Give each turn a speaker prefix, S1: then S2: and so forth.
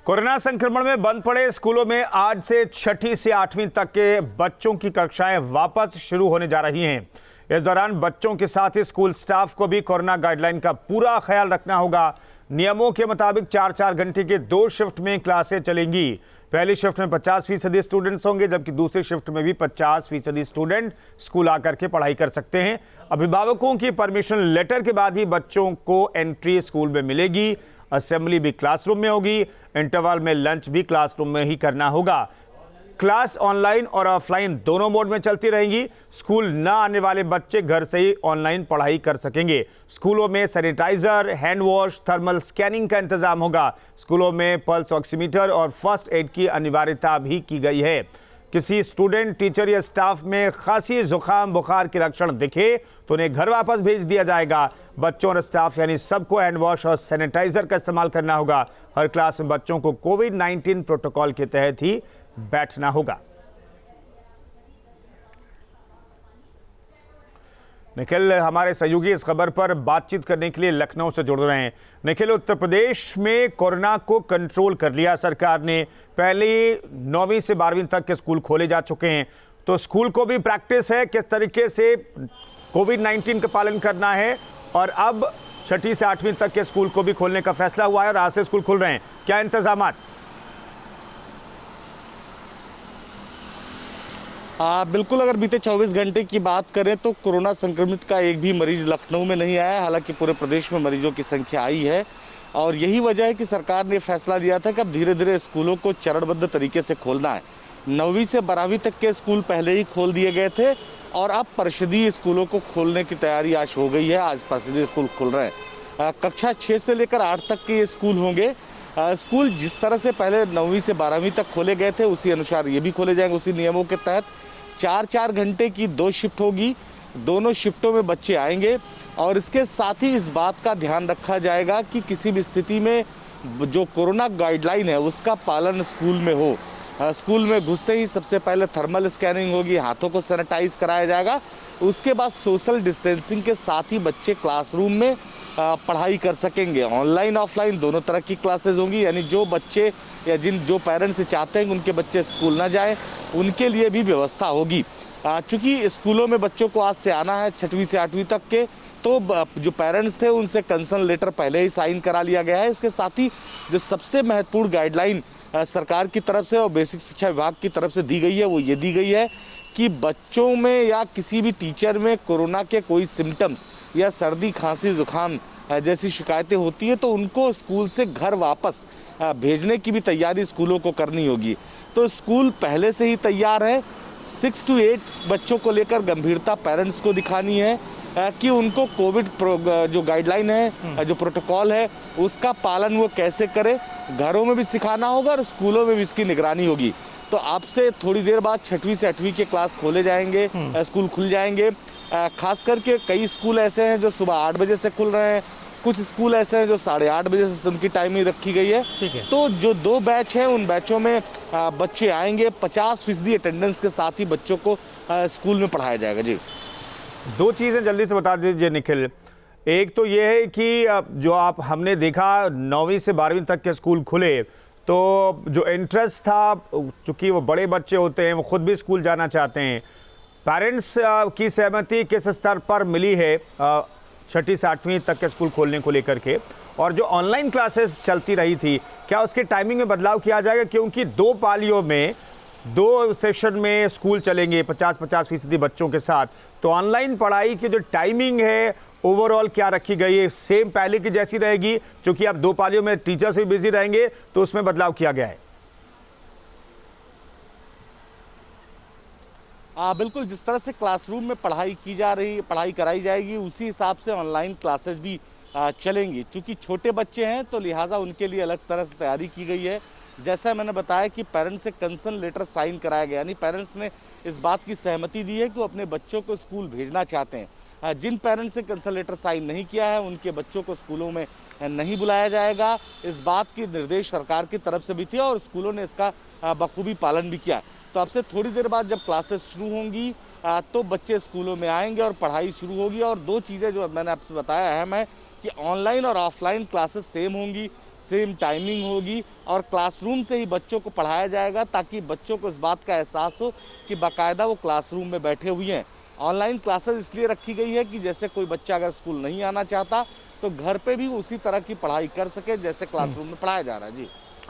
S1: Corona संक्रमण में बंद पड़े स्कूलों में आज से 6ठी से 8वीं तक के बच्चों की कक्षाएं वापस शुरू होने जा रही हैं। इस दौरान बच्चों के साथ ही स्कूल स्टाफ को भी कोरोना गाइडलाइन का पूरा ख्याल रखना होगा। नियमों के मुताबिक 4-4 घंटे के 2 शिफ्ट में क्लासें चलेंगी। पहली शिफ्ट में 50% स्टूडेंट्स होंगे, जबकि दूसरी शिफ्ट में भी 50% स्टूडेंट स्कूल आकर के पढ़ाई कर सकते हैं। अभिभावकों की परमिशन लेटर के बाद ही बच्चों को एंट्री स्कूल में मिलेगी। असेंबली भी क्लासरूम में होगी। इंटरवल में लंच भी क्लासरूम में ही करना होगा। क्लास ऑनलाइन और ऑफलाइन दोनों मोड में चलती रहेंगी। स्कूल न आने वाले बच्चे घर से ही ऑनलाइन पढ़ाई कर सकेंगे। स्कूलों में sanitiser, hand wash, thermal scanning का इंतजाम होगा। स्कूलों में पल्स ऑक्सीमीटर और फर्स्ट एड की अनिवार्यता भी की गई है। किसी स्टूडेंट, टीचर या स्टाफ में खांसी, जुकाम, बुखार के लक्षण दिखे तो उन्हें घर वापस भेज दिया जाएगा। बच्चों और स्टाफ यानी सबको हैंड वॉश और सैनिटाइजर का इस्तेमाल करना होगा। हर क्लास में बच्चों को कोविड-19 प्रोटोकॉल के तहत ही बैठना होगा। निखिल हमारे सहयोगी इस खबर पर बातचीत करने के लिए लखनऊ से जुड़ रहे हैं। निखिल, उत्तर प्रदेश में कोरोना को कंट्रोल कर लिया सरकार ने। पहले 9वीं से 12वीं तक के स्कूल खोले जा चुके हैं, तो स्कूल को भी प्रैक्टिस है किस तरीके से कोविड-19 का पालन करना है। और अब 6ठी से 8वीं तक के स्कूल को भी खोलने का फैसला हुआ है और आज से स्कूल खुल रहे हैं। क्या इंतजाम?
S2: बिल्कुल, अगर बीते 24 घंटे की बात करें तो कोरोना संक्रमित का एक भी मरीज लखनऊ में नहीं आया। हालांकि पूरे प्रदेश में मरीजों की संख्या आई है और यही वजह है कि सरकार ने फैसला लिया था कि अब धीरे धीरे स्कूलों को चरणबद्ध तरीके से खोलना है। 9वीं से 12वीं तक के स्कूल पहले ही खोल दिए गए थे और अब परिषदीय स्कूलों को खोलने की तैयारी आज हो गई है। आज परिषदीय स्कूल खुल रहे हैं। कक्षा 6 से लेकर 8 तक के ये स्कूल होंगे। स्कूल जिस तरह से पहले 9वीं से 12वीं तक खोले गए थे उसी अनुसार ये भी खोले जाएंगे। उसी नियमों के तहत 4-4 घंटे की 2 शिफ्ट होगी। दोनों शिफ्टों में बच्चे आएंगे और इसके साथ ही इस बात का ध्यान रखा जाएगा कि किसी भी स्थिति में जो कोरोना गाइडलाइन है उसका पालन स्कूल में हो। स्कूल में घुसते ही सबसे पहले थर्मल स्कैनिंग होगी, हाथों को सैनिटाइज कराया जाएगा। उसके बाद सोशल डिस्टेंसिंग के साथ ही बच्चे क्लासरूम में पढ़ाई कर सकेंगे। ऑनलाइन ऑफलाइन दोनों तरह की क्लासेस होंगी, यानी जो बच्चे या जो पेरेंट्स चाहते हैं कि उनके बच्चे स्कूल ना जाएं, उनके लिए भी व्यवस्था होगी। चूँकि स्कूलों में बच्चों को आज से आना है 6वीं से 8वीं तक के, तो जो पेरेंट्स थे उनसे कंसर्न लेटर पहले ही साइन करा लिया गया है। इसके साथ ही जो सबसे महत्वपूर्ण गाइडलाइन सरकार की तरफ से और बेसिक शिक्षा विभाग की तरफ से दी गई है वो ये दी गई है कि बच्चों में या किसी भी टीचर में कोरोना के कोई सिम्टम्स या सर्दी, खांसी, जुकाम जैसी शिकायतें होती है तो उनको स्कूल से घर वापस भेजने की भी तैयारी स्कूलों को करनी होगी। तो स्कूल पहले से ही तैयार है। 6 to 8 बच्चों को लेकर गंभीरता पेरेंट्स को दिखानी है कि उनको कोविड जो गाइडलाइन है, जो प्रोटोकॉल है, उसका पालन वो कैसे करे। घरों में भी सिखाना होगा और स्कूलों में भी इसकी निगरानी होगी। तो अब से थोड़ी देर बाद 6वीं से 8वीं के क्लास खोले जाएंगे, स्कूल खुल जाएंगे। खास करके कई स्कूल ऐसे हैं जो सुबह 8 बजे से खुल रहे हैं, कुछ स्कूल ऐसे हैं जो 8:30 बजे से उनकी टाइमिंग रखी गई है। तो जो 2 बैच हैं उन बैचों में बच्चे आएंगे। 50% अटेंडेंस के साथ ही बच्चों को स्कूल में पढ़ाया जाएगा। जी,
S1: 2 चीज़ें जल्दी से बता दीजिए निखिल। एक तो ये है कि जो हमने देखा 9वीं से 12वीं तक के स्कूल खुले तो जो इंटरेस्ट था, चूँकि वो बड़े बच्चे होते हैं, वो खुद भी स्कूल जाना चाहते हैं। पेरेंट्स की सहमति किस स्तर पर मिली है 6ठी से 8वीं तक के स्कूल खोलने को लेकर के? और जो ऑनलाइन क्लासेस चलती रही थी, क्या उसके टाइमिंग में बदलाव किया जाएगा? क्योंकि 2 पालियों में 2 सेशन में स्कूल चलेंगे 50-50% बच्चों के साथ। तो ऑनलाइन पढ़ाई की जो टाइमिंग है ओवरऑल क्या रखी गई है? सेम पहले की जैसी रहेगी? क्योंकि अब 2 पालियों में टीचर्स भी बिजी रहेंगे तो उसमें बदलाव किया गया है।
S2: बिल्कुल, जिस तरह से क्लासरूम में पढ़ाई कराई जाएगी उसी हिसाब से ऑनलाइन क्लासेस भी चलेंगी। क्योंकि छोटे बच्चे हैं तो लिहाजा उनके लिए अलग तरह से तैयारी की गई है। जैसा मैंने बताया कि पेरेंट्स से कंसर्न लेटर साइन कराया गया, यानी पेरेंट्स ने इस बात की सहमति दी है कि वो अपने बच्चों को स्कूल भेजना चाहते हैं। जिन पेरेंट्स ने कंसर्न लेटर साइन नहीं किया है उनके बच्चों को स्कूलों में नहीं बुलाया जाएगा। इस बात की निर्देश सरकार की तरफ से भी थे और स्कूलों ने इसका बखूबी पालन भी किया। तो अब से थोड़ी देर बाद जब क्लासेस शुरू होंगी तो बच्चे स्कूलों में आएंगे और पढ़ाई शुरू होगी। और 2 चीज़ें जो मैंने आपसे बताया अहम है कि ऑनलाइन और ऑफलाइन क्लासेस सेम होंगी। सेम टाइमिंग होगी और क्लासरूम से ही बच्चों को पढ़ाया जाएगा, ताकि बच्चों को इस बात का एहसास हो कि बाकायदा वो क्लासरूम में बैठे हुए हैं। ऑनलाइन क्लासेस इसलिए रखी गई है कि जैसे कोई बच्चा अगर स्कूल नहीं आना चाहता तो घर पे भी उसी तरह की पढ़ाई कर सके जैसे क्लासरूम में पढ़ाया जा रहा है। जी।